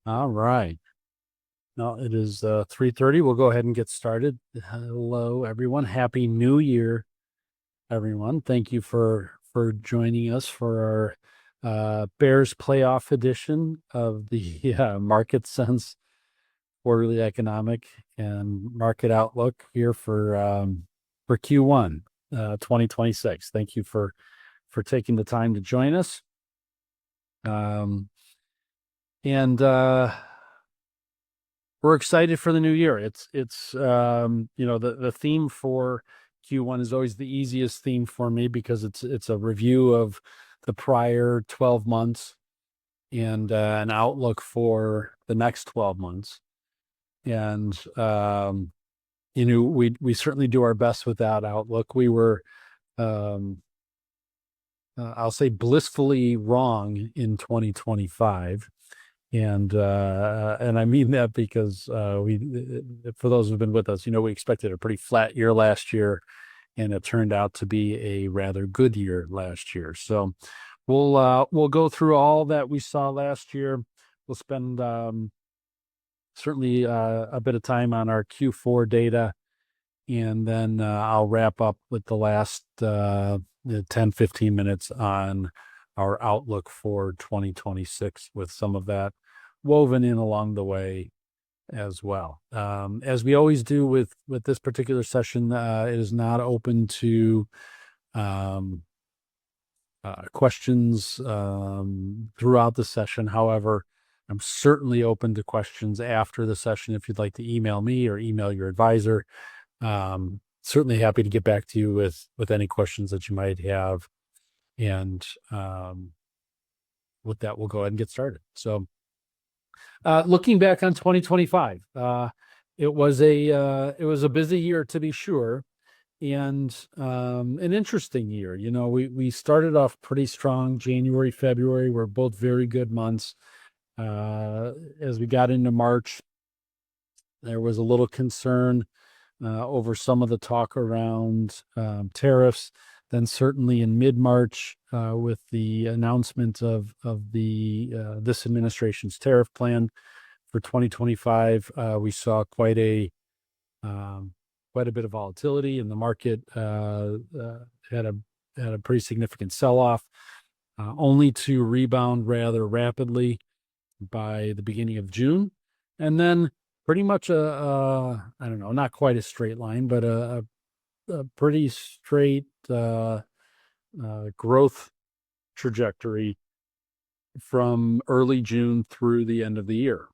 All right. Now it is 3:30. We'll go ahead and get started. Hello, everyone. Happy New Year, everyone. Thank you for joining us for our Bears playoff edition of the Market Sense Quarterly Economic and Market Outlook here for Q1 2026. Thank you for taking the time to join us. And we're excited for the new year. It's the theme for Q1 is always the easiest theme for me because it's a review of the prior 12 months and an outlook for the next 12 months. And we certainly do our best with that outlook. We were I'll say blissfully wrong in 2025. And I mean that because for those who've been with us, we expected a pretty flat year last year, and it turned out to be a rather good year last year. So we'll go through all that we saw last year. We'll spend certainly a bit of time on our Q4 data, and then I'll wrap up with the last 10-15 minutes on our outlook for 2026 with some of that woven in along the way as well. As we always do with this particular session, it is not open to questions throughout the session. However, I'm certainly open to questions after the session if you'd like to email me or email your advisor. Certainly happy to get back to you with any questions that you might have. And with that, we'll go ahead and get started. So looking back on 2025, it was a busy year, to be sure, and an interesting year. We started off pretty strong. January, February were both very good months. As we got into March, there was a little concern over some of the talk around tariffs. Then certainly in mid-March, with the announcement of this administration's tariff plan for 2025, we saw quite a bit of volatility, and the market had a pretty significant sell-off, only to rebound rather rapidly by the beginning of June, and then pretty much I don't know, not quite a straight line, but a pretty straight growth trajectory from early June through the end of the year.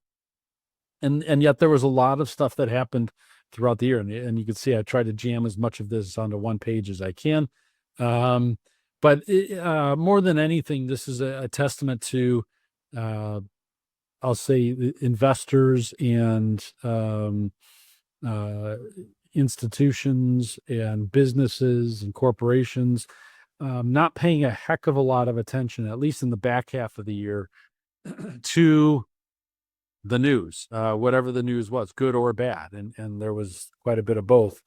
And yet there was a lot of stuff that happened throughout the year. And you can see I tried to jam as much of this onto one page as I can. But more than anything, this is a testament to, I'll say, investors and institutions and businesses and corporations not paying a heck of a lot of attention, at least in the back half of the year, to the news, whatever the news was, good or bad. And there was quite a bit of both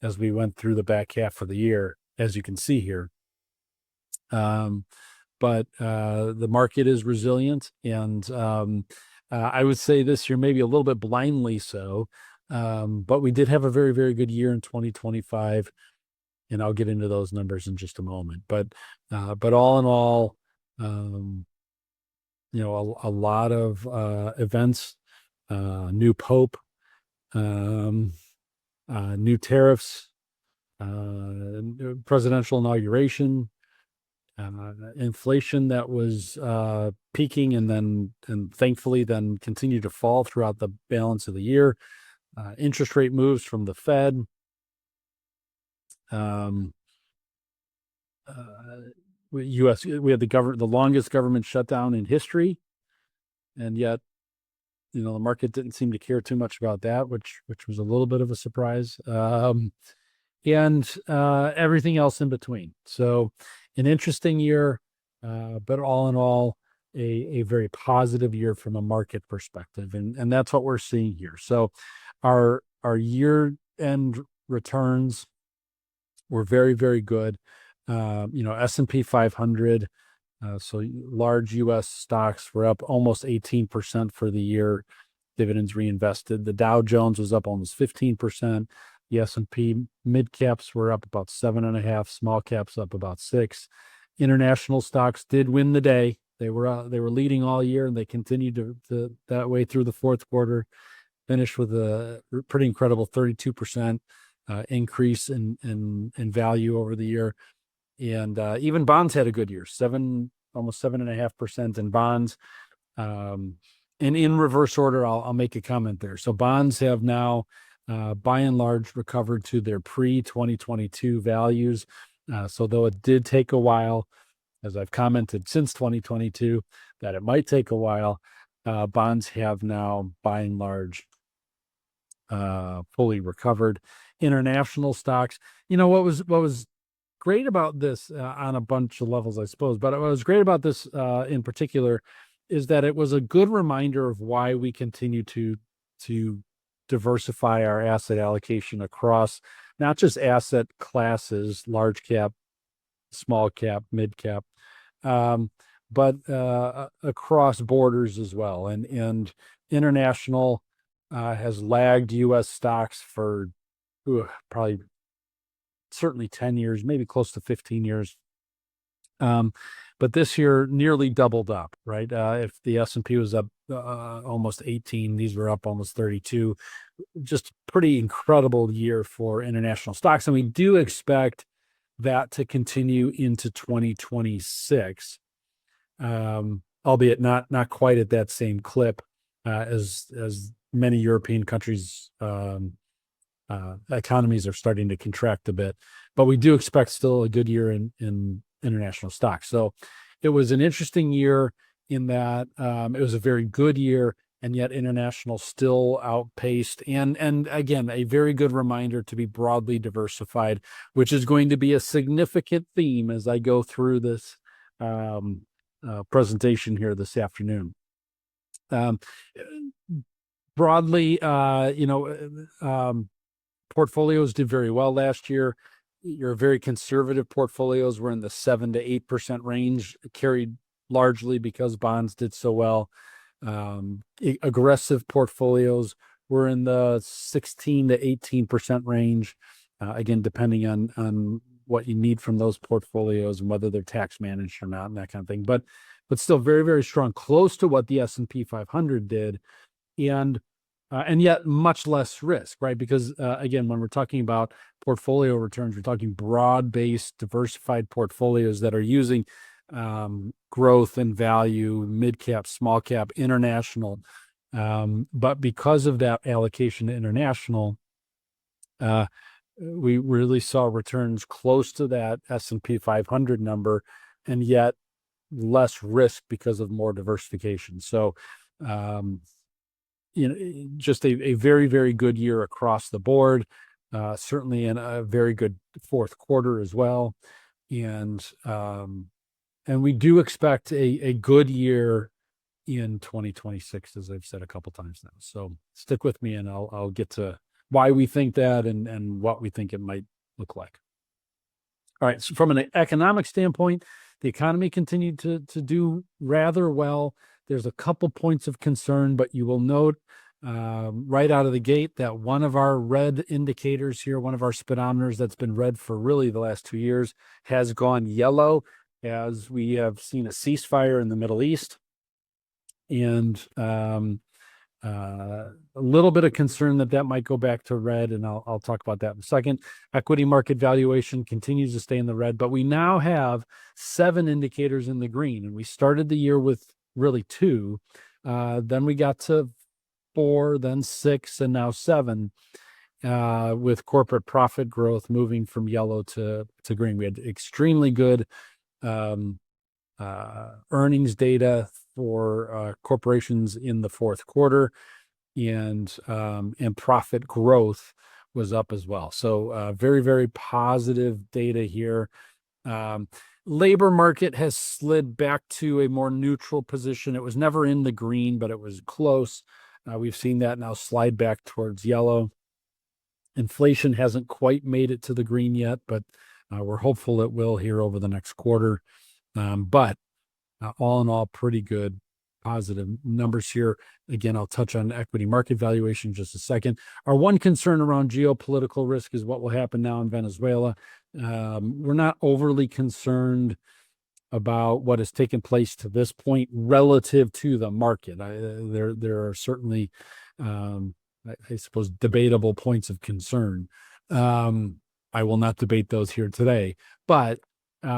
as we went through the back half of the year, as you can see here. But the market is resilient, and I would say this year maybe a little bit blindly so. But we did have a very, very good year in 2025, and I'll get into those numbers in just a moment. But all in all, a lot of events, new pope, new tariffs, presidential inauguration, inflation that was peaking and thankfully then continued to fall throughout the balance of the year. Interest rate moves from the Fed. We had the longest government shutdown in history, and yet, the market didn't seem to care too much about that, which was a little bit of a surprise. And everything else in between. So, an interesting year, but all in all, a very positive year from a market perspective, and that's what we're seeing here. So, our year-end returns were very, very good. S&P 500 So large U.S. stocks were up almost 18% for the year, dividends reinvested. The Dow Jones was up almost 15%. The S&P mid caps were up about 7.5%, small caps up about 6%. International stocks did win the day. They were leading all year, and they continued to that way through the fourth quarter. Finished with a pretty incredible 32% increase in value over the year. And even bonds had a good year, almost 7.5% in bonds. And in reverse order, I'll make a comment there. So bonds have now, by and large, recovered to their pre-2022 values. So though it did take a while, as I've commented since 2022, that it might take a while, bonds have now, by and large, fully recovered. International stocks, what was great about this on a bunch of levels, I suppose, but what was great about this in particular is that it was a good reminder of why we continue to diversify our asset allocation across not just asset classes, large cap, small cap, mid cap, but across borders as well. And international has lagged U.S. stocks for probably certainly 10 years, maybe close to 15 years. But this year nearly doubled up, right? If the S&P was up almost 18, these were up almost 32. Just pretty incredible year for international stocks. And we do expect that to continue into 2026, albeit not quite at that same clip as many European countries' economies are starting to contract a bit. But we do expect still a good year in international stocks. So it was an interesting year in that it was a very good year, and yet international still outpaced. And again, a very good reminder to be broadly diversified, which is going to be a significant theme as I go through this presentation here this afternoon. Broadly, portfolios did very well last year. Your very conservative portfolios were in the 7 to 8% range, carried largely because bonds did so well. Aggressive portfolios were in the 16 to 18% range, again, depending on what you need from those portfolios and whether they're tax managed or not and that kind of thing. But still very, very strong, close to what the S&P 500 did. And yet much less risk, right? Because again, when we're talking about portfolio returns, we're talking broad-based, diversified portfolios that are using growth and value, mid-cap, small cap, international. But because of that allocation to international, we really saw returns close to that S&P 500 number, and yet less risk because of more diversification. So, just a very, very good year across the board, certainly in a very good fourth quarter as well. And we do expect a good year in 2026, as I've said a couple times now. So stick with me and I'll get to why we think that and what we think it might look like. All right, so from an economic standpoint, the economy continued to do rather well. There's a couple points of concern, but you will note right out of the gate that one of our red indicators here, one of our speedometers that's been red for really the last 2 years, has gone yellow as we have seen a ceasefire in the Middle East. And a little bit of concern that might go back to red, and I'll talk about that in a second. Equity market valuation continues to stay in the red, but we now have 7 indicators in the green, and we started the year with really 2. Then we got to 4, then 6, and now 7, with corporate profit growth moving from yellow to green. We had extremely good earnings data for corporations in the fourth quarter, and profit growth was up as well. So very, very positive data here. Labor market has slid back to a more neutral position. It was never in the green, but it was close. We've seen that now slide back towards yellow. Inflation hasn't quite made it to the green yet, but we're hopeful it will here over the next quarter. But all in all, pretty good positive numbers here. Again, I'll touch on equity market valuation in just a second. Our one concern around geopolitical risk is what will happen now in Venezuela. We're not overly concerned about what has taken place to this point relative to the market. There are certainly, I suppose, debatable points of concern. I will not debate those here today, but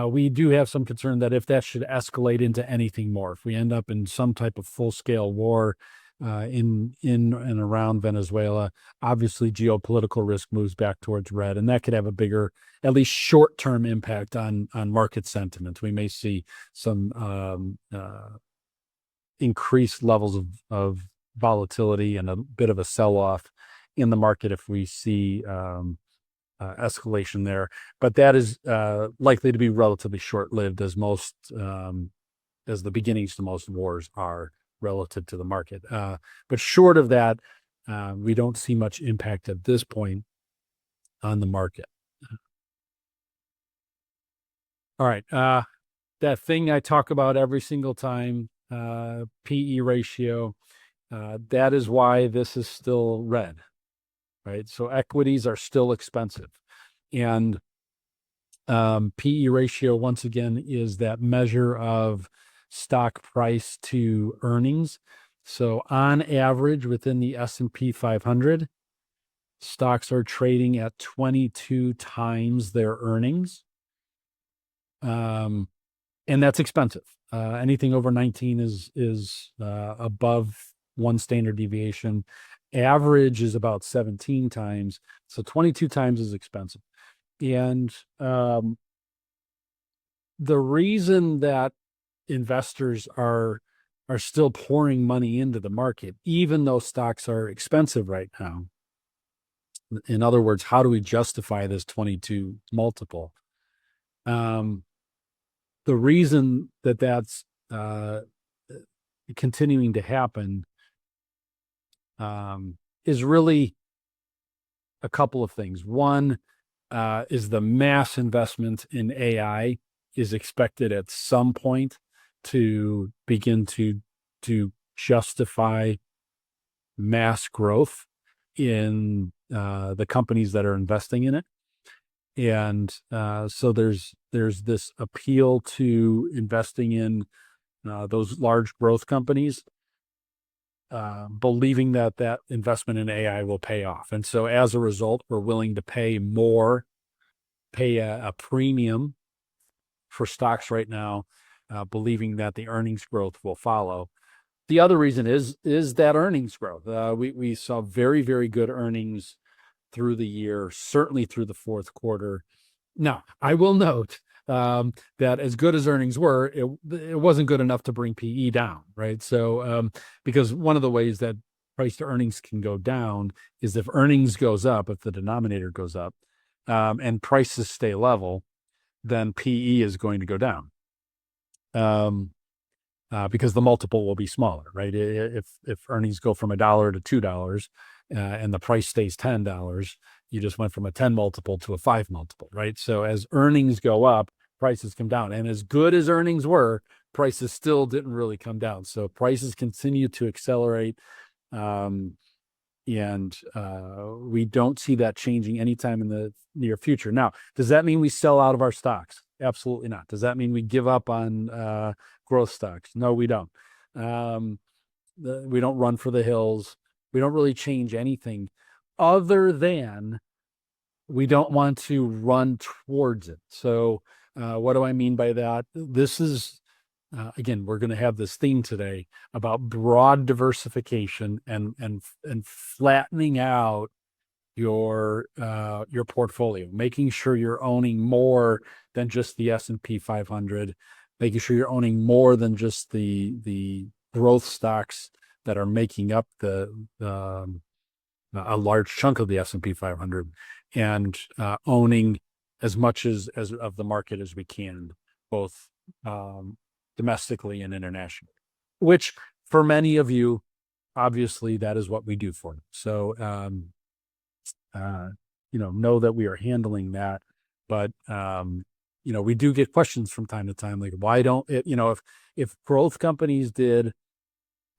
we do have some concern that if that should escalate into anything more, if we end up in some type of full-scale war in and around Venezuela, obviously geopolitical risk moves back towards red, and that could have a bigger, at least short-term impact on market sentiment. We may see some increased levels of volatility and a bit of a sell-off in the market if we see escalation there, but that is likely to be relatively short-lived, as most as the beginnings to most wars are relative to the market. But short of that, we don't see much impact at this point on the market. All right, that thing I talk about every single time, PE ratio. That is why this is still red. Right. So equities are still expensive. And PE ratio, once again, is that measure of stock price to earnings. So on average, within the S&P 500, stocks are trading at 22 times their earnings. And that's expensive. Anything over 19 is above one standard deviation. Average is about 17 times. So 22 times is expensive. And the reason that investors are still pouring money into the market, even though stocks are expensive right now, in other words, how do we justify this 22 multiple? The reason that that's continuing to happen is really a couple of things. One is the mass investment in AI is expected at some point to begin to justify mass growth in the companies that are investing in it. And so there's this appeal to investing in those large growth companies, believing that investment in AI will pay off. And so as a result, we're willing to pay a premium for stocks right now, believing that the earnings growth will follow. The other reason is that earnings growth. We saw very, very good earnings through the year, certainly through the fourth quarter. Now, I will note that as good as earnings were, it wasn't good enough to bring PE down, right? So because one of the ways that price to earnings can go down is if earnings goes up, if the denominator goes up, and prices stay level, then PE is going to go down. Because the multiple will be smaller, right? If earnings go from $1 to $2 and the price stays $10, you just went from a 10 multiple to a 5 multiple, right? So as earnings go up, prices come down. And as good as earnings were, prices still didn't really come down. So prices continue to accelerate. And we don't see that changing anytime in the near future. Now, does that mean we sell out of our stocks? Absolutely not. Does that mean we give up on growth stocks? No, we don't. We don't run for the hills. We don't really change anything other than we don't want to run towards it. So what do I mean by that? This is, again, we're going to have this theme today about broad diversification and flattening out your portfolio, making sure you're owning more than just the S&P 500, making sure you're owning more than just the growth stocks that are making up a large chunk of the S&P 500, and owning as much as of the market as we can, both domestically and internationally, which for many of you, obviously, that is what we do for you. So, know that we are handling that, but we do get questions from time to time, like, why don't it, if growth companies did,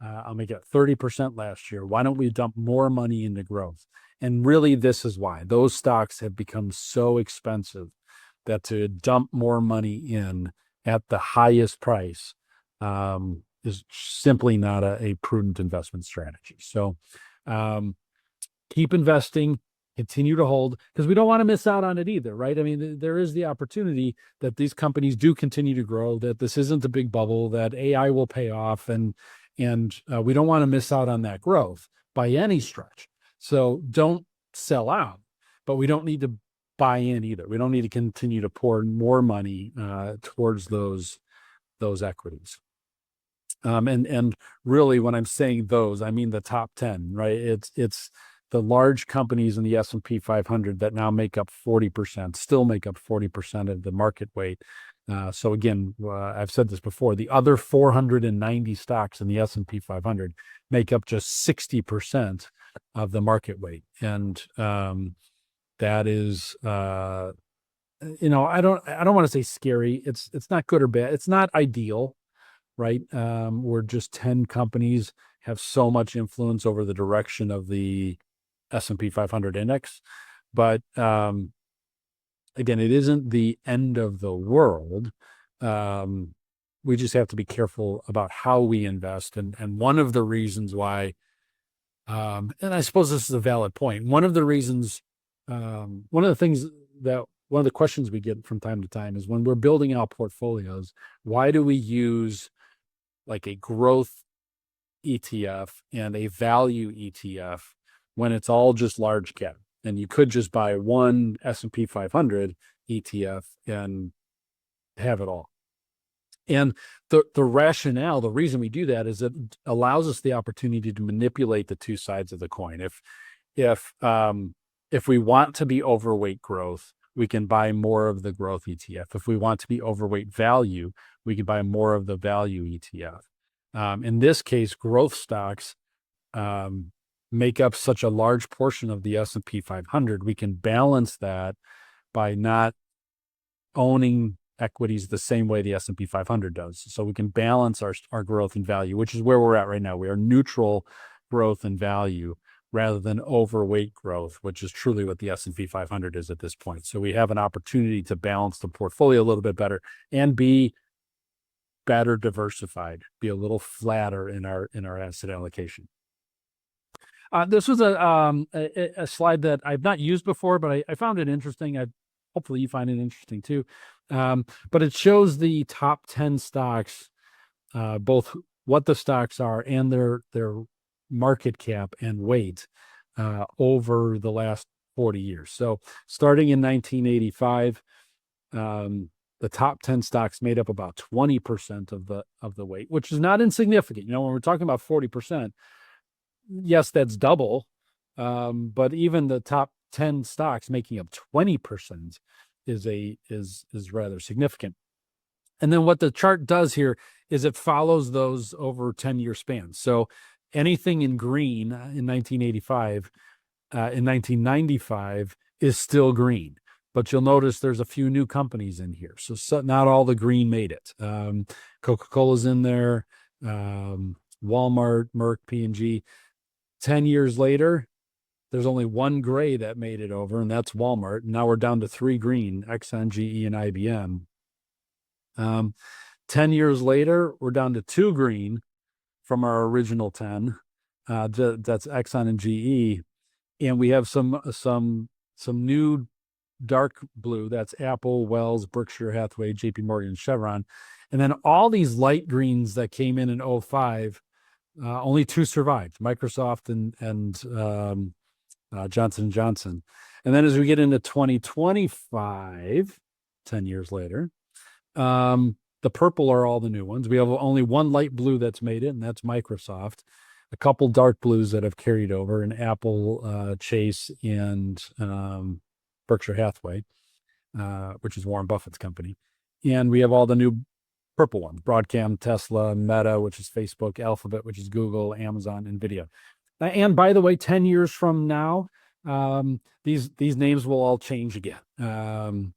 I'll make it 30% last year, why don't we dump more money into growth? And really, this is why those stocks have become so expensive that to dump more money in at the highest price is simply not a prudent investment strategy. So keep investing, continue to hold, because we don't want to miss out on it either, right? I mean, there is the opportunity that these companies do continue to grow, that this isn't a big bubble, that AI will pay off, and we don't want to miss out on that growth by any stretch. So don't sell out, but we don't need to buy in either. We don't need to continue to pour more money towards those equities. And really, when I'm saying those, I mean the top 10, right? It's the large companies in the S&P 500 that now make up 40%, still make up 40% of the market weight. So again, I've said this before, the other 490 stocks in the S&P 500 make up just 60% of the market weight. And that is, I don't want to say scary. It's not good or bad. It's not ideal, right? Where just 10 companies have so much influence over the direction of the S&P 500 index. But again, it isn't the end of the world. We just have to be careful about how we invest. And one of the reasons why, and I suppose this is a valid point, one of the questions we get from time to time is, when we're building out portfolios, why do we use like a growth ETF and a value ETF when it's all just large cap? And you could just buy one S&P 500 ETF and have it all. And the rationale, the reason we do that is it allows us the opportunity to manipulate the two sides of the coin. If we want to be overweight growth, we can buy more of the growth ETF. If we want to be overweight value, we can buy more of the value ETF. In this case, growth stocks make up such a large portion of the S&P 500. We can balance that by not owning equities the same way the S&P 500 does. So we can balance our growth and value, which is where we're at right now. We are neutral growth and value rather than overweight growth, which is truly what the S&P 500 is at this point. So we have an opportunity to balance the portfolio a little bit better and be better diversified, be a little flatter in our asset allocation. This was a slide that I've not used before, but I found it interesting. Hopefully you find it interesting too. But it shows the top 10 stocks, both what the stocks are and their market cap and weight over the last 40 years. So starting in 1985, the top 10 stocks made up about 20% of the weight, which is not insignificant. When we're talking about 40%, yes, that's double. But even the top 10 stocks making up 20% is rather significant. And then what the chart does here is it follows those over 10-year spans. So anything in green in 1985, in 1995 is still green. But you'll notice there's a few new companies in here. So not all the green made it. Coca-Cola's in there, Walmart, Merck, P&G. 10 years later, there's only one gray that made it over, and that's Walmart. Now we're down to 3 green, Exxon, GE, and IBM. 10 years later, we're down to 2 green from our original 10. That's Exxon and GE. And we have some new dark blue. That's Apple, Wells, Berkshire Hathaway, JP Morgan, Chevron. And then all these light greens that came in 2005, only 2 survived, Microsoft and Johnson & Johnson. And then as we get into 2025, 10 years later, the purple are all the new ones. We have only one light blue that's made it, and that's Microsoft. A couple dark blues that have carried over, and Apple, Chase, and Berkshire Hathaway, which is Warren Buffett's company. And we have all the new purple ones, Broadcom, Tesla, Meta, which is Facebook, Alphabet, which is Google, Amazon, NVIDIA. And by the way, 10 years from now, these names will all change again.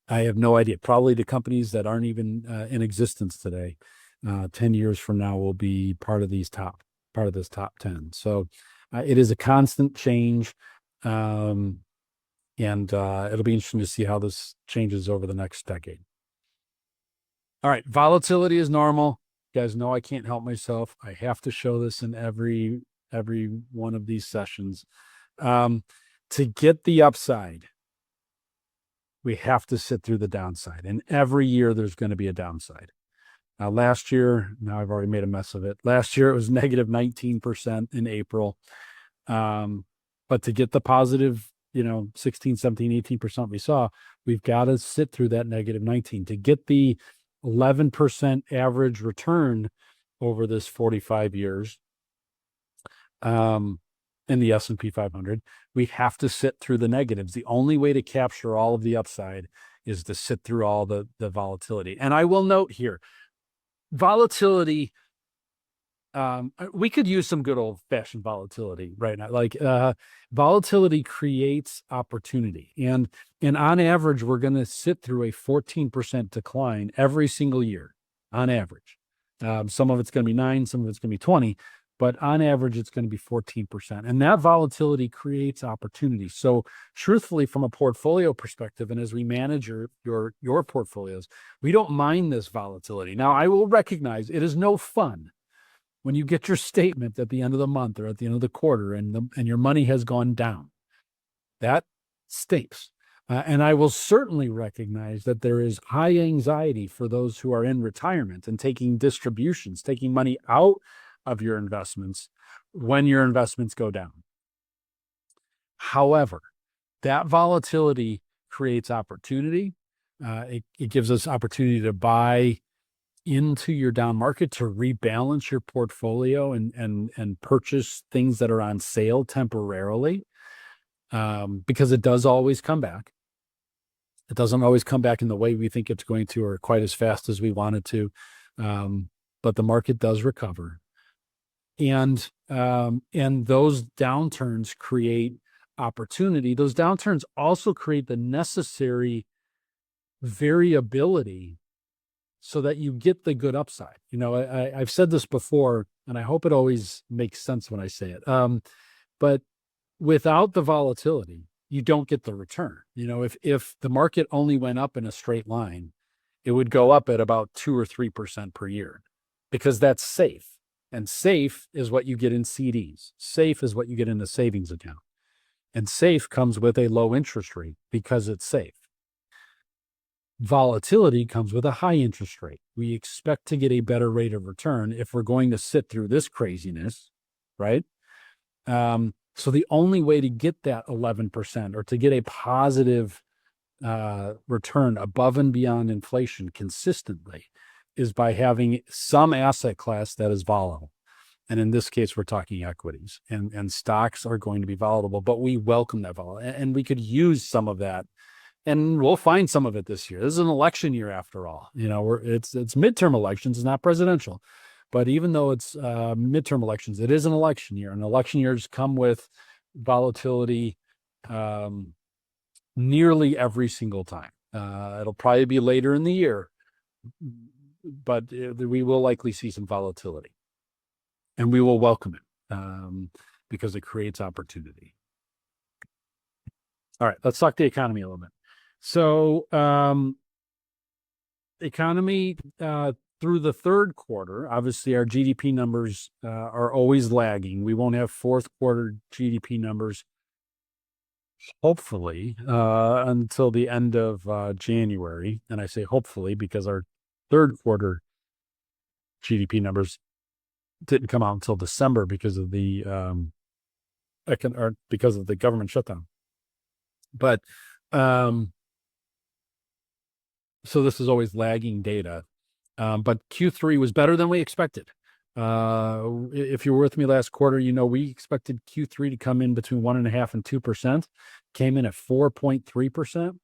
I have no idea. Probably the companies that aren't even in existence today, 10 years from now, will be part of this top 10. So it is a constant change. Um, and it'll be interesting to see how this changes over the next decade. All right. Volatility is normal. You guys know I can't help myself. I have to show this in every one of these sessions. To get the upside, we have to sit through the downside. And every year there's going to be a downside. Last year, now I've already made a mess of it. Last year it was negative 19% in April. But to get the positive, 16, 17, 18% we saw, we've got to sit through that negative 19. To get the 11% average return over this 45 years, in the S&P 500, we have to sit through the negatives. The only way to capture all of the upside is to sit through all the volatility. And I will note here, volatility, we could use some good old-fashioned volatility right now. Like volatility creates opportunity. And on average, we're going to sit through a 14% decline every single year, on average. Some of it's going to be 9, some of it's going to be 20. But on average, it's going to be 14%. And that volatility creates opportunity. So truthfully, from a portfolio perspective, and as we manage your portfolios, we don't mind this volatility. Now, I will recognize it is no fun when you get your statement at the end of the month or at the end of the quarter and your money has gone down. That stinks. And I will certainly recognize that there is high anxiety for those who are in retirement and taking distributions, taking money out of your investments when your investments go down. However, that volatility creates opportunity. It gives us opportunity to buy into your down market, to rebalance your portfolio and purchase things that are on sale temporarily, because it does always come back. It doesn't always come back in the way we think it's going to, or quite as fast as we want it to, but the market does recover. And those downturns create opportunity. Those downturns also create the necessary variability so that you get the good upside. I've said this before, and I hope it always makes sense when I say it. But without the volatility, you don't get the return. If the market only went up in a straight line, it would go up at about 2 or 3% per year, because that's safe. And safe is what you get in CDs. Safe is what you get in a savings account. And safe comes with a low interest rate because it's safe. Volatility comes with a high interest rate. We expect to get a better rate of return if we're going to sit through this craziness, right? So the only way to get that 11% or to get a positive return above and beyond inflation consistently is by having some asset class that is volatile. And in this case, we're talking equities, and stocks are going to be volatile, but we welcome that volatility, and we could use some of that, and we'll find some of it this year. This is an election year after all. It's midterm elections, it's not presidential, but even though it's midterm elections, it is an election year, and election years come with volatility nearly every single time. It'll probably be later in the year, but we will likely see some volatility, and we will welcome it because it creates opportunity. All right, let's talk the economy a little bit. So economy through the third quarter, obviously our GDP numbers are always lagging. We won't have fourth quarter GDP numbers, hopefully, until the end of January. And I say hopefully because our third quarter GDP numbers didn't come out until December because of the government shutdown. But so this is always lagging data. But Q3 was better than we expected. If you were with me last quarter, we expected Q3 to come in between 1.5% and 2%. Came in at 4.3%.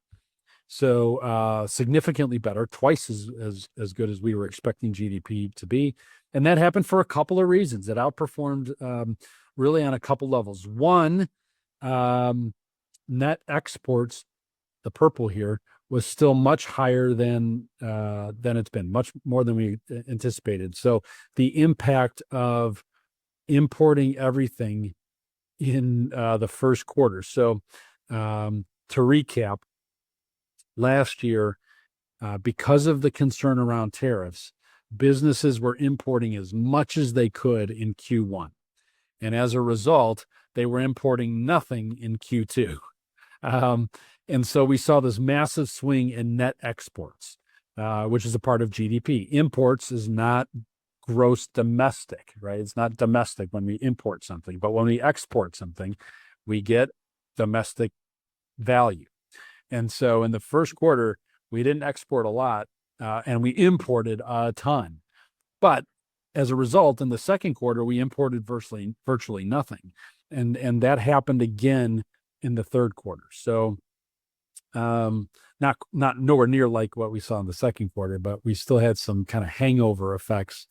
So significantly better, twice as good as we were expecting GDP to be. And that happened for a couple of reasons. It outperformed really on a couple levels. One, net exports, the purple here, was still much higher than it's been, much more than we anticipated. So the impact of importing everything in the first quarter. So to recap, last year, because of the concern around tariffs, businesses were importing as much as they could in Q1. And as a result, they were importing nothing in Q2. And so we saw this massive swing in net exports, which is a part of GDP. Imports is not gross domestic, right? It's not domestic when we import something, but when we export something, we get domestic value. And so in the first quarter, we didn't export a lot, and we imported a ton. But as a result, in the second quarter, we imported virtually nothing. And that happened again in the third quarter. So not nowhere near like what we saw in the second quarter, but we still had some kind of hangover effects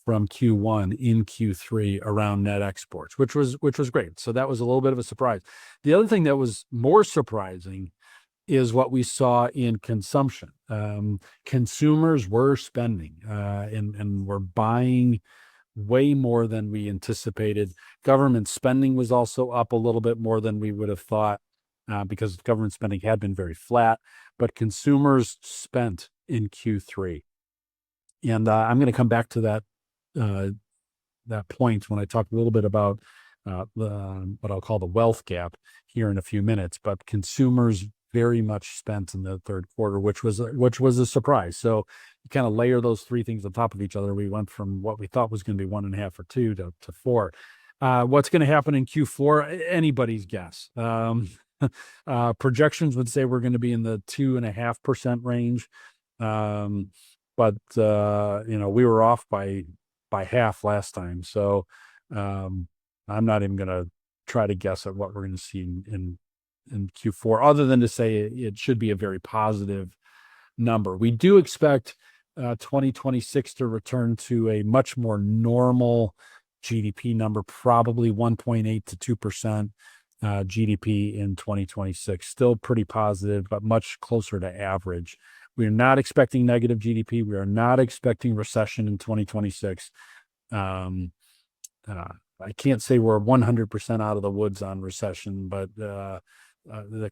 from Q1 in Q3 around net exports, which was great. So that was a little bit of a surprise. The other thing that was more surprising is what we saw in consumption. Consumers were spending and were buying way more than we anticipated. Government spending was also up a little bit more than we would have thought, because government spending had been very flat, but consumers spent in Q3. And I'm going to come back to that point when I talk a little bit about what I'll call the wealth gap here in a few minutes. But consumers very much spent in the third quarter, which was a surprise. So you kind of layer those three things on top of each other. We went from what we thought was going to be 1.5 or 2 to 4. What's going to happen in Q4? Anybody's guess. Projections would say we're going to be in the 2.5% range. But we were off by half last time. So I'm not even going to try to guess at what we're going to see in Q4, other than to say it should be a very positive number. We do expect 2026 to return to a much more normal GDP number, probably 1.8 to 2% GDP in 2026. Still pretty positive, but much closer to average. We are not expecting negative GDP. We are not expecting recession in 2026. I can't say we're 100% out of the woods on recession, but the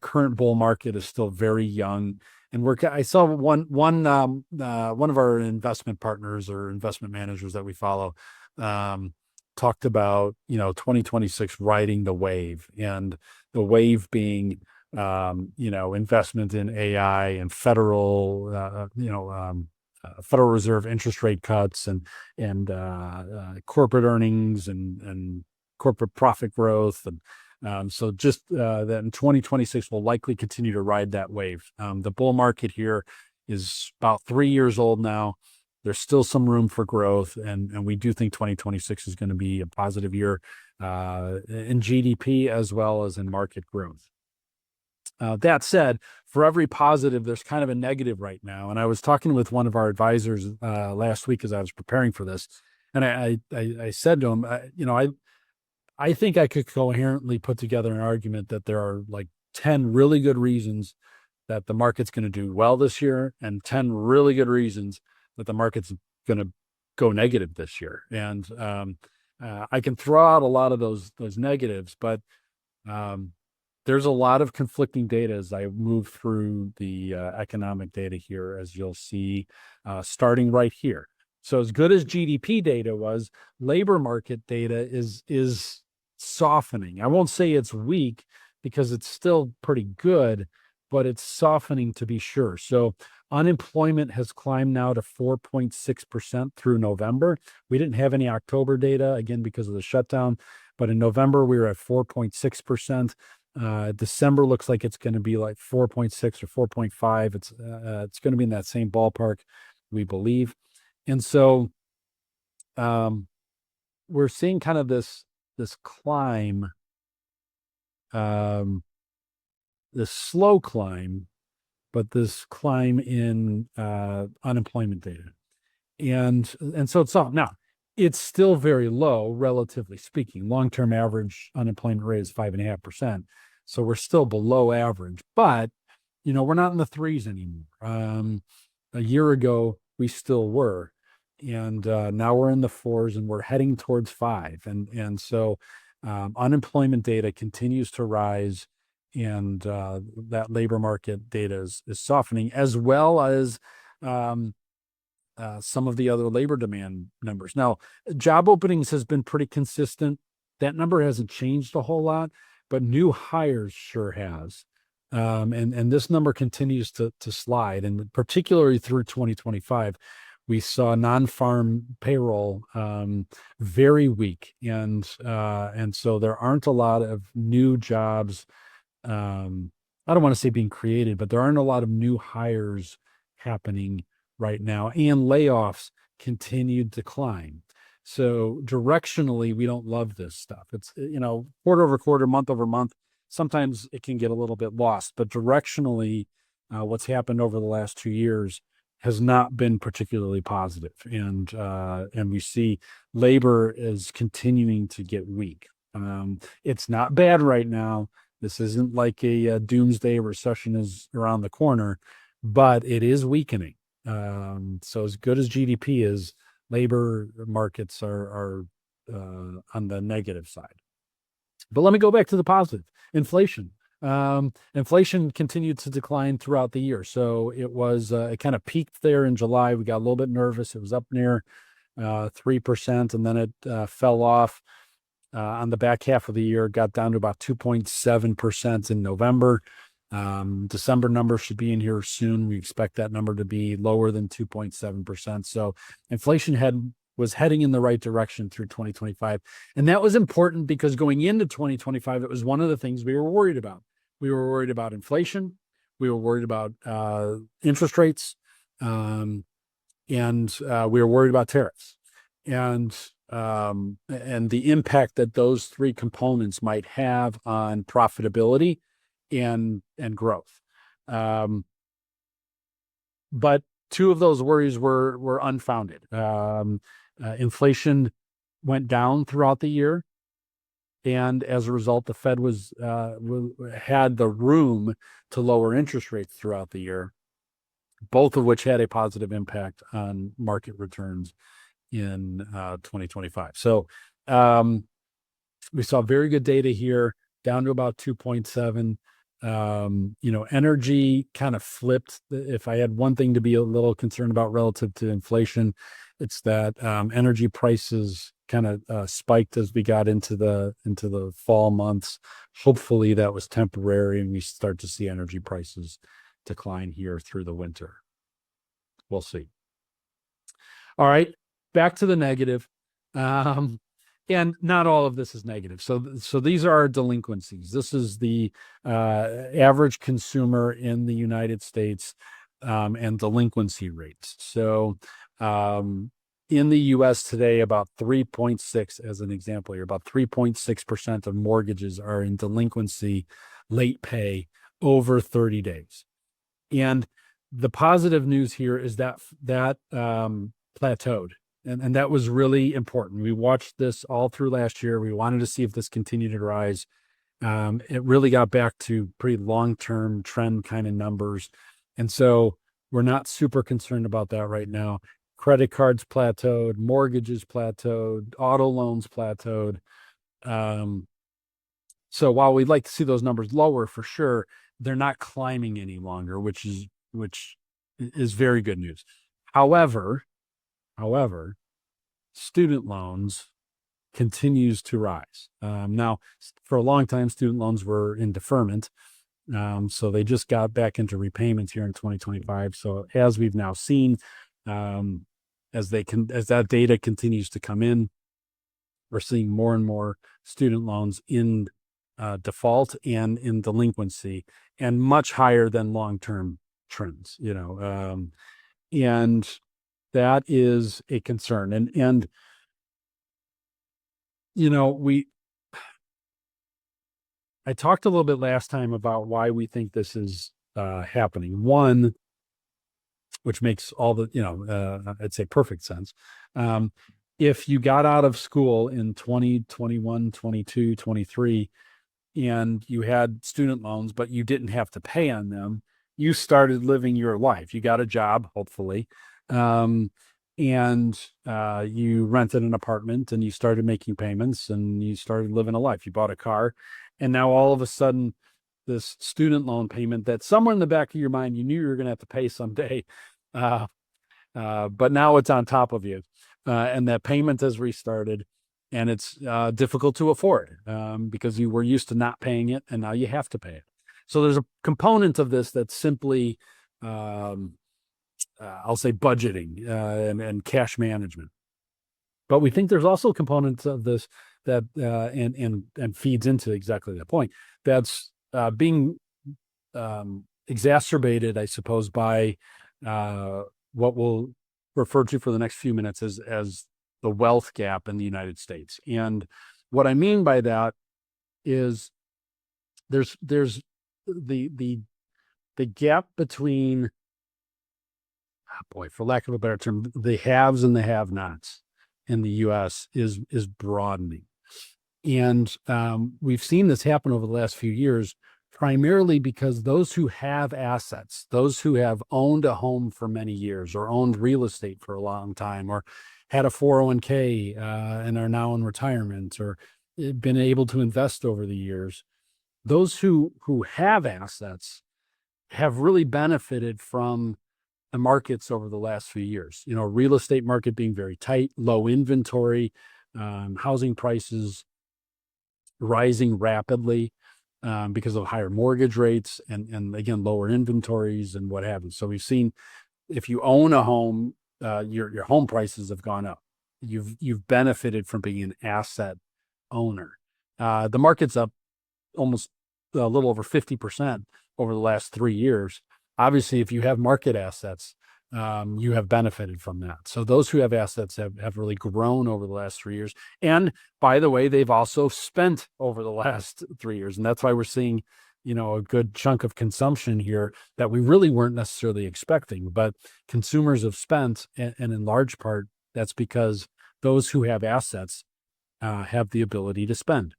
current bull market is still very young. And I saw one of our investment partners or investment managers that we follow talked about 2026 riding the wave, and the wave being investment in AI and Federal Reserve interest rate cuts and corporate earnings and corporate profit growth. And so just that in 2026 will likely continue to ride that wave. The bull market here is about 3 years old now. There's still some room for growth, and we do think 2026 is going to be a positive year in GDP as well as in market growth. That said, for every positive, there's kind of a negative right now. And I was talking with one of our advisors last week as I was preparing for this, and I said to him, I think I could coherently put together an argument that there are like 10 really good reasons that the market's going to do well this year, and 10 really good reasons that the market's going to go negative this year. And I can throw out a lot of those negatives, but there's a lot of conflicting data as I move through the economic data here, as you'll see, starting right here. So as good as GDP data was, labor market data is softening. I won't say it's weak because it's still pretty good, but it's softening to be sure. So unemployment has climbed now to 4.6% through November. We didn't have any October data, again, because of the shutdown, but in November we were at 4.6%. December looks like it's going to be like 4.6 or 4.5. It's going to be in that same ballpark, we believe. And so we're seeing kind of this climb, this slow climb, but this climb in unemployment data. And so it's off. Now, it's still very low, relatively speaking. Long-term average unemployment rate is 5.5%. So we're still below average, but we're not in the threes anymore. A year ago, we still were. And now we're in the fours and we're heading towards five. And so unemployment data continues to rise, and that labor market data is softening, as well as um, some of the other labor demand numbers. Now, job openings has been pretty consistent. That number hasn't changed a whole lot, but new hires sure has. And this number continues to slide, and particularly through 2025, we saw non-farm payroll very weak, and so there aren't a lot of new jobs. I don't want to say being created, but there aren't a lot of new hires happening right now, and layoffs continued to climb. So directionally, we don't love this stuff. It's, quarter over quarter, month over month. Sometimes it can get a little bit lost, but directionally, what's happened over the last 2 years has not been particularly positive. And we see labor is continuing to get weak. It's not bad right now. This isn't like a doomsday recession is around the corner, but it is weakening. So as good as GDP is, labor markets are on the negative side. But let me go back to the positive. Inflation. Inflation continued to decline throughout the year. So it kind of peaked there in July. We got a little bit nervous. It was up near 3%, and then it fell off on the back half of the year, got down to about 2.7% in November. December number should be in here soon. We expect that number to be lower than 2.7%. So inflation was heading in the right direction through 2025. And that was important because going into 2025, it was one of the things we were worried about. We were worried about inflation. We were worried about interest rates. And we were worried about tariffs. And the impact that those three components might have on profitability and growth. But two of those worries were unfounded. Inflation went down throughout the year, and as a result, the Fed had the room to lower interest rates throughout the year, both of which had a positive impact on market returns in 2025. So we saw very good data here, down to about 2.7. Energy kind of flipped. If I had one thing to be a little concerned about relative to inflation, it's that energy prices kind of spiked as we got into the fall months. Hopefully that was temporary, and we start to see energy prices decline here through the winter. We'll see. All right, back to the negative. And not all of this is negative. So these are our delinquencies. This is the average consumer in the United States and delinquency rates. So in the U.S. today, about 3.6, as an example here, about 3.6% of mortgages are in delinquency, late pay, over 30 days. And the positive news here is that plateaued. And that was really important. We watched this all through last year. We wanted to see if this continued to rise. It really got back to pretty long-term trend kind of numbers. And so we're not super concerned about that right now. Credit cards plateaued, mortgages plateaued, auto loans plateaued. So while we'd like to see those numbers lower for sure, they're not climbing any longer, which is very good news. However, student loans continues to rise. Now, for a long time, student loans were in deferment. So they just got back into repayments here in 2025. So as we've now seen, as that data continues to come in, we're seeing more and more student loans in default and in delinquency, and much higher than long-term trends, and that is a concern. And I talked a little bit last time about why we think this is happening. One, which makes all the, I'd say perfect sense. If you got out of school in 2021, 22, 23, and you had student loans, but you didn't have to pay on them, you started living your life. You got a job, hopefully, um, and you rented an apartment, and you started making payments, and you started living a life. You bought a car, and now all of a sudden, this student loan payment that somewhere in the back of your mind you knew you were going to have to pay someday, uh, but now it's on top of you, and that payment has restarted, and it's difficult to afford because you were used to not paying it, and now you have to pay it. So there's a component of this that's simply, um, I'll say, budgeting and cash management. But we think there's also components of this that and feeds into exactly that point. That's being exacerbated, I suppose, by what we'll refer to for the next few minutes as the wealth gap in the United States. And what I mean by that is there's the gap between, for lack of a better term, the haves and the have-nots in the U.S. is broadening. And we've seen this happen over the last few years, primarily because those who have assets, those who have owned a home for many years or owned real estate for a long time or had a 401k and are now in retirement or been able to invest over the years, those who have assets have really benefited from the markets over the last few years. Real estate market being very tight, low inventory, housing prices rising rapidly because of higher mortgage rates and again, lower inventories and what have you. So we've seen, if you own a home, your home prices have gone up. You've benefited from being an asset owner. The market's up almost a little over 50% over the last 3 years. Obviously, if you have market assets, you have benefited from that. So those who have assets have really grown over the last 3 years. And by the way, they've also spent over the last 3 years. And that's why we're seeing, a good chunk of consumption here that we really weren't necessarily expecting. But consumers have spent, and in large part, that's because those who have assets have the ability to spend.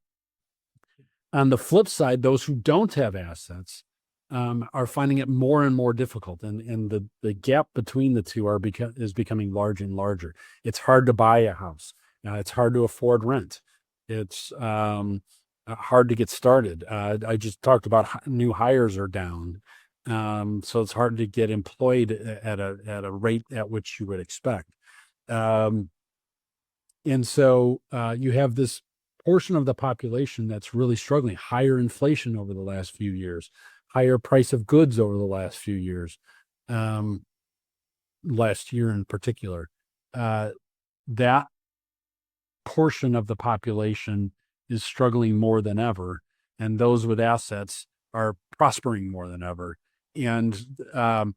On the flip side, those who don't have assets are finding it more and more difficult, and the gap between the two is becoming larger and larger. It's hard to buy a house. It's hard to afford rent. It's hard to get started. I just talked about new hires are down, so it's hard to get employed at a rate at which you would expect. And so you have this portion of the population that's really struggling. Higher inflation over the last few years, higher price of goods over the last few years, last year in particular. That portion of the population is struggling more than ever, and those with assets are prospering more than ever. And I'm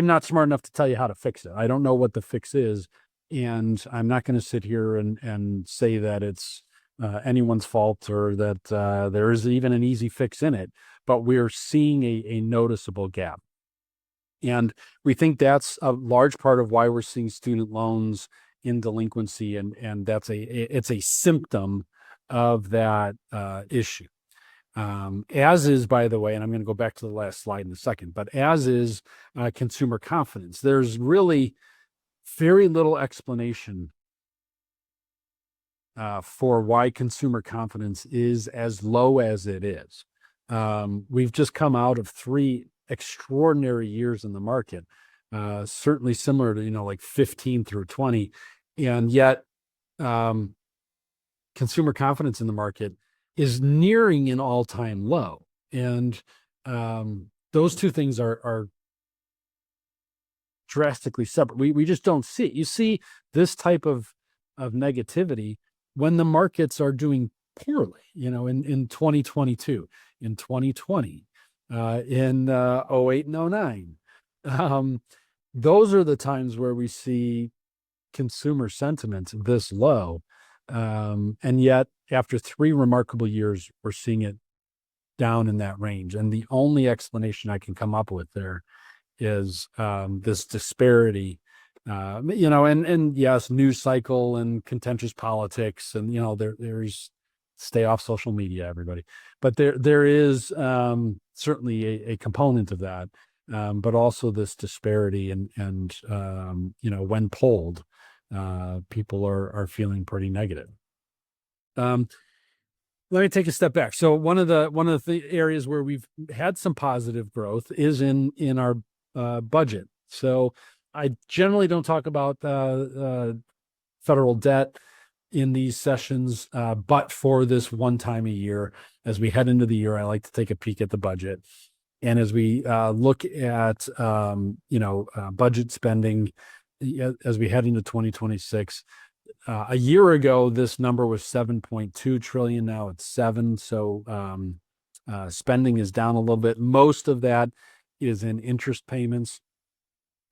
not smart enough to tell you how to fix it. I don't know what the fix is. And I'm not going to sit here and say that it's anyone's fault or that there is even an easy fix in it, but we're seeing a noticeable gap. And we think that's a large part of why we're seeing student loans in delinquency, and it's a symptom of that issue. As is, by the way, and I'm going to go back to the last slide in a second, but as is consumer confidence. There's really very little explanation for why consumer confidence is as low as it is. We've just come out of 3 extraordinary years in the market, certainly similar to, like 15 through 20. And yet consumer confidence in the market is nearing an all-time low. And those two things are drastically separate. We just don't see it. You see this type of negativity when the markets are doing poorly, in 2022, in 2020, in 08 and 09. Those are the times where we see consumer sentiment this low. And yet after 3 remarkable years, we're seeing it down in that range. And the only explanation I can come up with there is this disparity, and yes, news cycle and contentious politics, and there's stay off social media, everybody. But there is certainly a component of that, but also this disparity and when polled, people are feeling pretty negative. Let me take a step back. So one of the areas where we've had some positive growth is in our budget. So I generally don't talk about federal debt in these sessions, but for this one time a year, as we head into the year, I like to take a peek at the budget. And as we look at budget spending as we head into 2026, a year ago this number was 7.2 trillion. Now it's 7. So spending is down a little bit. Most of that is in interest payments,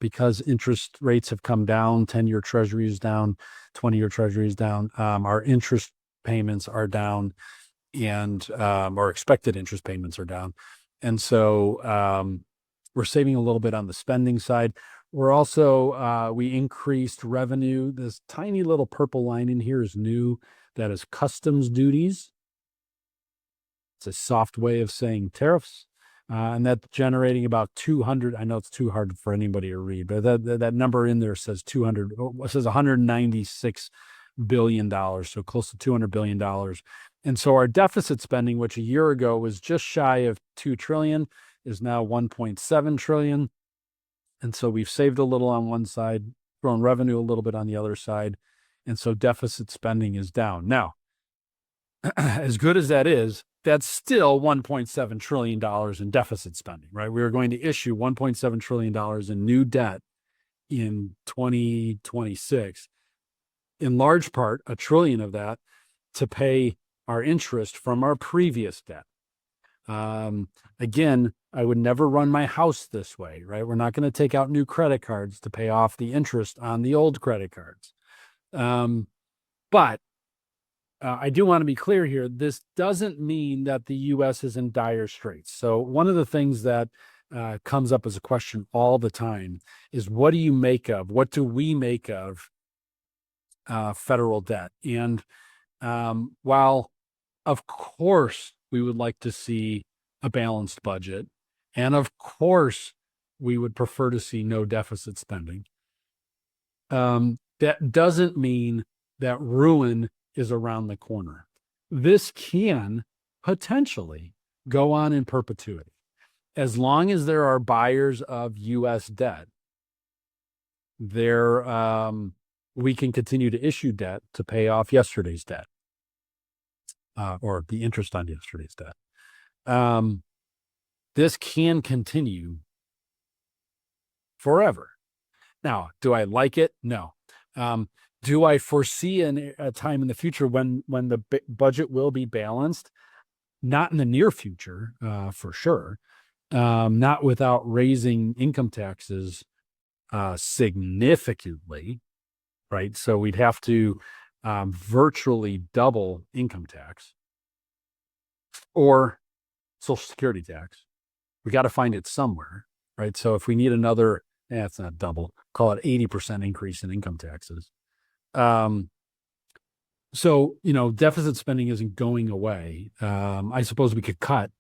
because interest rates have come down. 10-year treasury is down, 20-year treasury is down. Our interest payments are down, and our expected interest payments are down. And so we're saving a little bit on the spending side. We're also, we increased revenue. This tiny little purple line in here is new. That is customs duties. It's a soft way of saying tariffs. And that's generating about 200. I know it's too hard for anybody to read, but that number in there says 200. It says $196 billion, so close to $200 billion. And so our deficit spending, which a year ago was just shy of 2 trillion, is now 1.7 trillion. And so we've saved a little on one side, grown revenue a little bit on the other side, and so deficit spending is down. Now, as good as that is, that's still $1.7 trillion in deficit spending, right? We are going to issue $1.7 trillion in new debt in 2026, in large part, $1 trillion of that to pay our interest from our previous debt. Again, I would never run my house this way, right? We're not going to take out new credit cards to pay off the interest on the old credit cards. But I do want to be clear here. This doesn't mean that the U.S. is in dire straits. So one of the things that comes up as a question all the time is, what do you make of, what do we make of federal debt? And while, of course, we would like to see a balanced budget, and of course, we would prefer to see no deficit spending, that doesn't mean that ruin is around the corner. This can potentially go on in perpetuity. As long as there are buyers of U.S. debt, we can continue to issue debt to pay off yesterday's debt, or the interest on yesterday's debt. This can continue forever. Now, do I like it? No. Do I foresee a time in the future when the budget will be balanced? Not in the near future, for sure. Not without raising income taxes significantly, right? So we'd have to virtually double income tax or Social Security tax. We got to find it somewhere, right? So if we need another, it's not double, call it 80% increase in income taxes. So, deficit spending isn't going away. I suppose we could cut,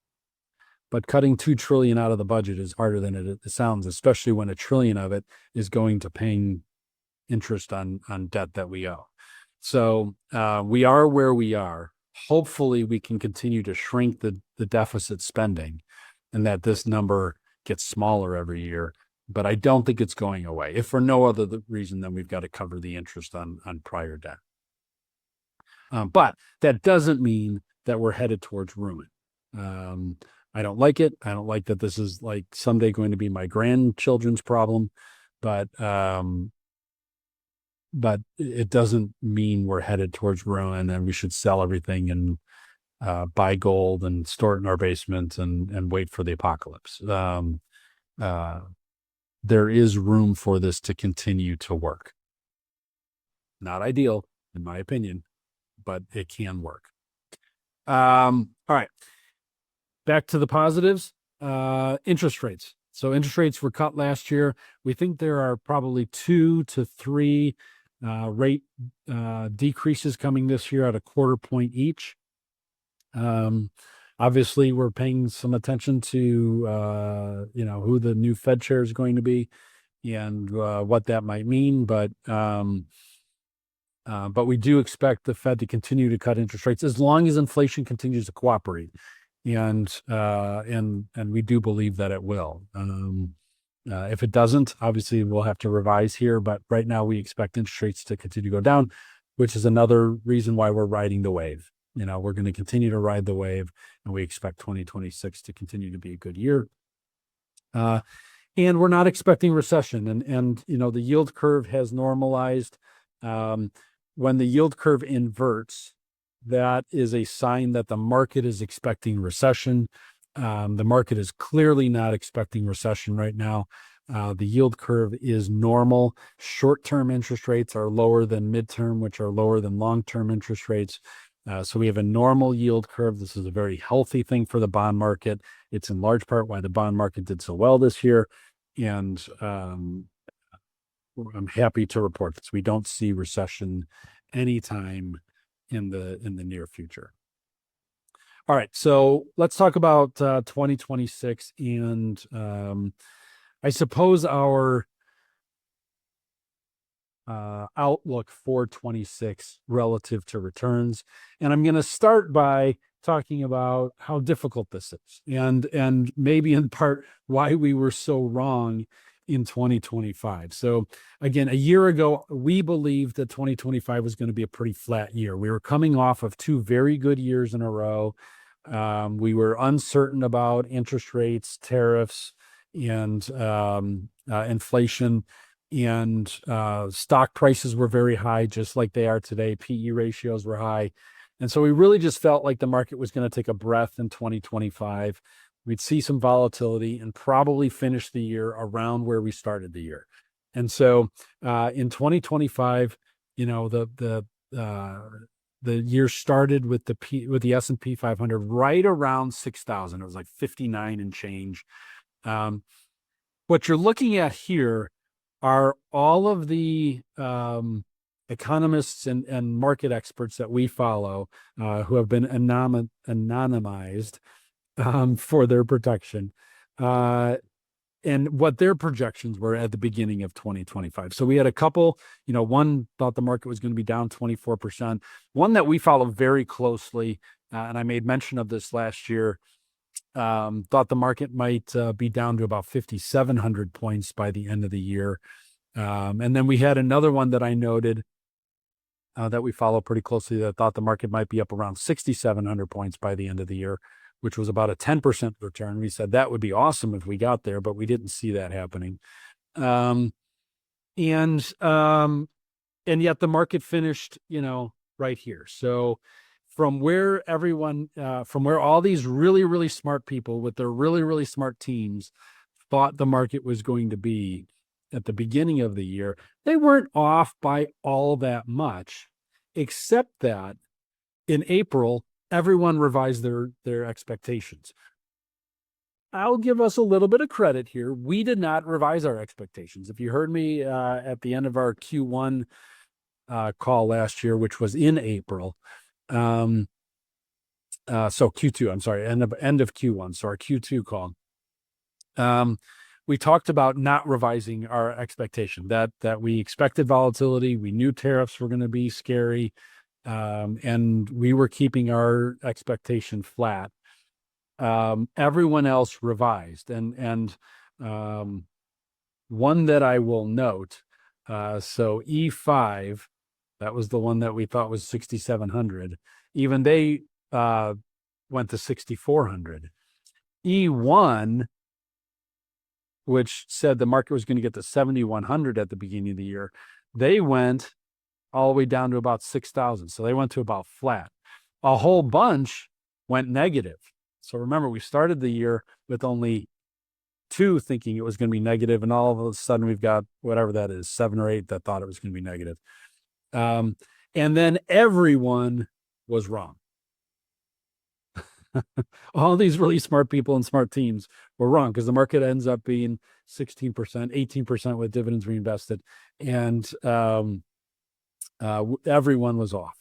but cutting 2 trillion out of the budget is harder than it sounds, especially when $1 trillion of it is going to paying interest on debt that we owe. So, we are where we are. Hopefully we can continue to shrink the deficit spending, and that this number gets smaller every year. But I don't think it's going away. If for no other reason, then we've got to cover the interest on prior debt. But that doesn't mean that we're headed towards ruin. I don't like it. I don't like that this is like someday going to be my grandchildren's problem. But it doesn't mean we're headed towards ruin and we should sell everything and buy gold and store it in our basement and wait for the apocalypse. There is room for this to continue to work. Not ideal, in my opinion, but it can work. All right. Back to the positives. Interest rates. So interest rates were cut last year. We think there are probably 2 to 3 rate decreases coming this year at 1/4 point each. Obviously, we're paying some attention to who the new Fed chair is going to be and what that might mean, but we do expect the Fed to continue to cut interest rates as long as inflation continues to cooperate, and we do believe that it will. If it doesn't, obviously we'll have to revise here, but right now we expect interest rates to continue to go down, which is another reason why we're riding the wave. We're going to continue to ride the wave, and we expect 2026 to continue to be a good year. And we're not expecting recession, and the yield curve has normalized. When the yield curve inverts, that is a sign that the market is expecting recession. The market is clearly not expecting recession right now. The yield curve is normal. Short-term interest rates are lower than midterm, which are lower than long-term interest rates. So we have a normal yield curve. This is a very healthy thing for the bond market. It's in large part why the bond market did so well this year. And I'm happy to report this. We don't see recession anytime in the near future. All right, so let's talk about 2026, and I suppose our outlook for 26 relative to returns. And I'm going to start by talking about how difficult this is, and maybe in part why we were so wrong in 2025. So again, a year ago, we believed that 2025 was going to be a pretty flat year. We were coming off of two very good years in a row. We were uncertain about interest rates, tariffs, and inflation, and stock prices were very high, just like they are today. PE ratios were high. And so we really just felt like the market was going to take a breath in 2025. We'd see some volatility and probably finish the year around where we started the year. And so in 2025, the year started with the S&P 500 right around 6,000. It was like 59 and change. What you're looking at here are all of the economists and market experts that we follow who have been anonymized for their protection, and what their projections were at the beginning of 2025. So we had a couple, one thought the market was going to be down 24%. One that we follow very closely, and I made mention of this last year, thought the market might be down to about 5,700 points by the end of the year. And then we had another one that I noted that we follow pretty closely that thought the market might be up around 6,700 points by the end of the year, which was about a 10% return. We said that would be awesome if we got there, but we didn't see that happening. And yet the market finished, right here. So from where all these really, really smart people with their really, really smart teams thought the market was going to be at the beginning of the year, they weren't off by all that much, except that in April, everyone revised their expectations. I'll give us a little bit of credit here. We did not revise our expectations. If you heard me at the end of our Q1 call last year, which was in April, so Q2, I'm sorry, end of Q1, so our Q2 call, we talked about not revising our expectation, that we expected volatility, we knew tariffs were going to be scary, and we were keeping our expectation flat. Everyone else revised, and one that I will note, so E5, that was the one that we thought was 6,700. Even they went to 6,400. E1, which said the market was going to get to 7,100 at the beginning of the year, they went all the way down to about 6,000. So they went to about flat. A whole bunch went negative. So remember, we started the year with only 2 thinking it was going to be negative, and all of a sudden we've got whatever that is, 7 or 8 that thought it was going to be negative. And then everyone was wrong. All these really smart people and smart teams were wrong, because the market ends up being 16%, 18% with dividends reinvested, and everyone was off.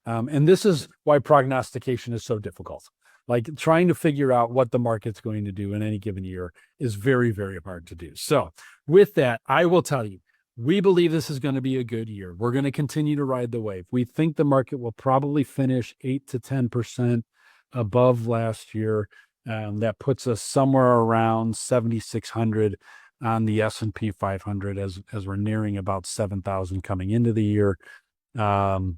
And this is why prognostication is so difficult. Like trying to figure out what the market's going to do in any given year is very, very hard to do. So with that, I will tell you, we believe this is going to be a good year. We're going to continue to ride the wave. We think the market will probably finish 8 to 10% above last year. That puts us somewhere around 7,600 on the S&P 500 as we're nearing about 7,000 coming into the year. So,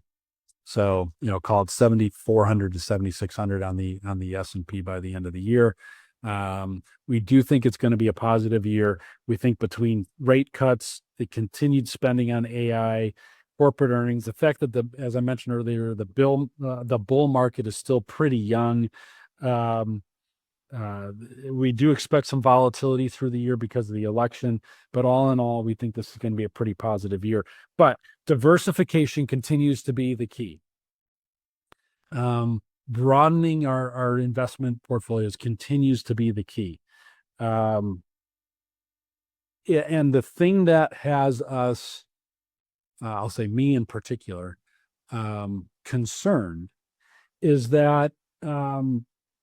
call it 7,400 to 7,600 on the S&P by the end of the year. We do think it's going to be a positive year. We think between rate cuts, the continued spending on AI, corporate earnings, the fact that as I mentioned earlier, the bull market is still pretty young. We do expect some volatility through the year because of the election, but all in all, we think this is going to be a pretty positive year. But diversification continues to be the key. Broadening our investment portfolios continues to be the key. And the thing that has us, I'll say me in particular, concerned is that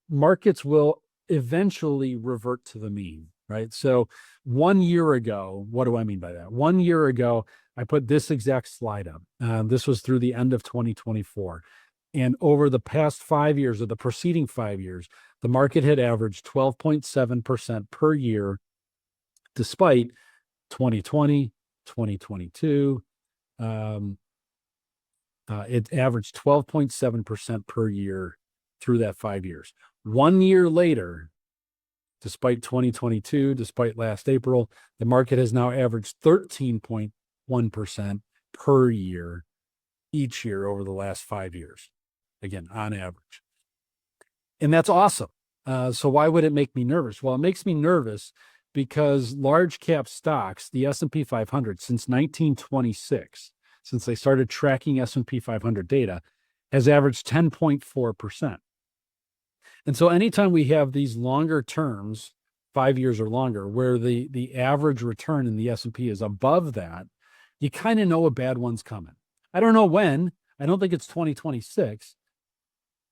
markets will eventually revert to the mean, right? So 1 year ago, what do I mean by that? 1 year ago, I put this exact slide up. This was through the end of 2024. And over the past 5 years, or the preceding 5 years, the market had averaged 12.7% per year, despite 2020, 2022. It averaged 12.7% per year through that 5 years. 1 year later, despite 2022, despite last April, the market has now averaged 13.1% per year each year over the last 5 years. Again, on average. And that's awesome. So why would it make me nervous? Well, it makes me nervous because large cap stocks, the S&P 500, since 1926, since they started tracking S&P 500 data, has averaged 10.4%. And so anytime we have these longer terms, 5 years or longer, where the average return in the S&P is above that, you kind of know a bad one's coming. I don't know when. I don't think it's 2026.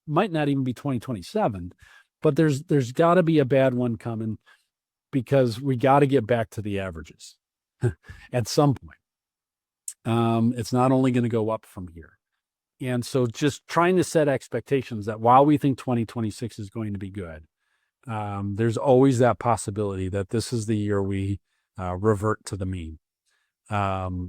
Might not even be 2027, but there's got to be a bad one coming, because we got to get back to the averages at some point. It's not only going to go up from here. And so just trying to set expectations that while we think 2026 is going to be good, there's always that possibility that this is the year we revert to the mean.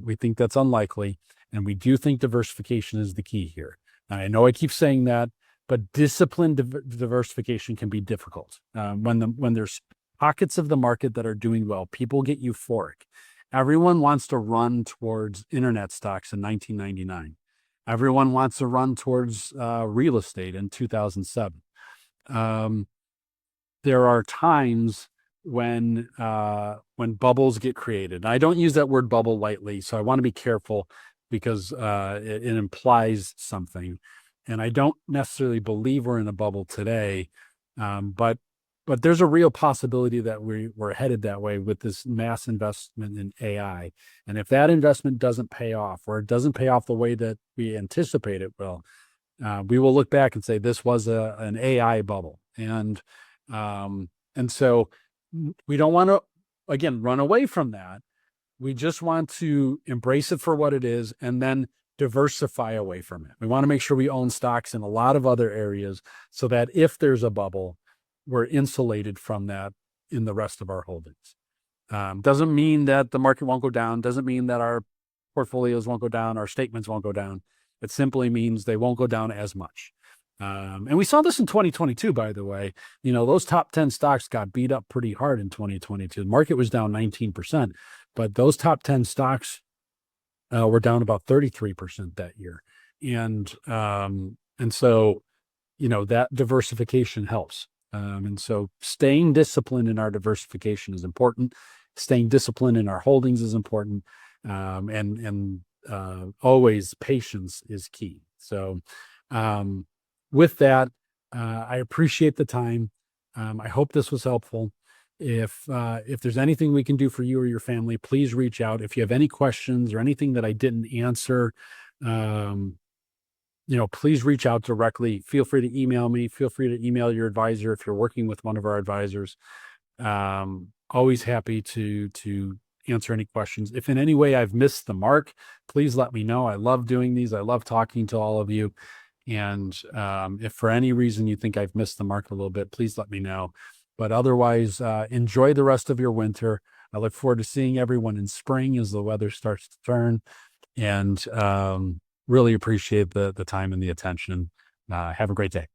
We think that's unlikely, and we do think diversification is the key here. Now, I know I keep saying that, but disciplined diversification can be difficult. When there's pockets of the market that are doing well, people get euphoric. Everyone wants to run towards internet stocks in 1999. Everyone wants to run towards real estate in 2007. There are times when bubbles get created. And I don't use that word bubble lightly, so I want to be careful, because it implies something. And I don't necessarily believe we're in a bubble today, but there's a real possibility that we're headed that way with this mass investment in AI. And if that investment doesn't pay off, or it doesn't pay off the way that we anticipate it will, we will look back and say this was an AI bubble. And so we don't want to, again, run away from that. We just want to embrace it for what it is, and then diversify away from it. We want to make sure we own stocks in a lot of other areas, so that if there's a bubble, we're insulated from that in the rest of our holdings. Doesn't mean that the market won't go down. Doesn't mean that our portfolios won't go down. Our statements won't go down. It simply means they won't go down as much. And we saw this in 2022, by the way. Those top 10 stocks got beat up pretty hard in 2022. The market was down 19%, but those top 10 stocks were down about 33% that year. And so, that diversification helps. And so staying disciplined in our diversification is important. Staying disciplined in our holdings is important. And always patience is key. So with that, I appreciate the time. I hope this was helpful. If there's anything we can do for you or your family, please reach out. If you have any questions or anything that I didn't answer, please reach out directly. Feel free to email me. Feel free to email your advisor if you're working with one of our advisors. Always happy to answer any questions. If in any way I've missed the mark, please let me know. I love doing these. I love talking to all of you. And if for any reason you think I've missed the mark a little bit, please let me know. But otherwise, enjoy the rest of your winter. I look forward to seeing everyone in spring as the weather starts to turn, and really appreciate the time and the attention. Have a great day.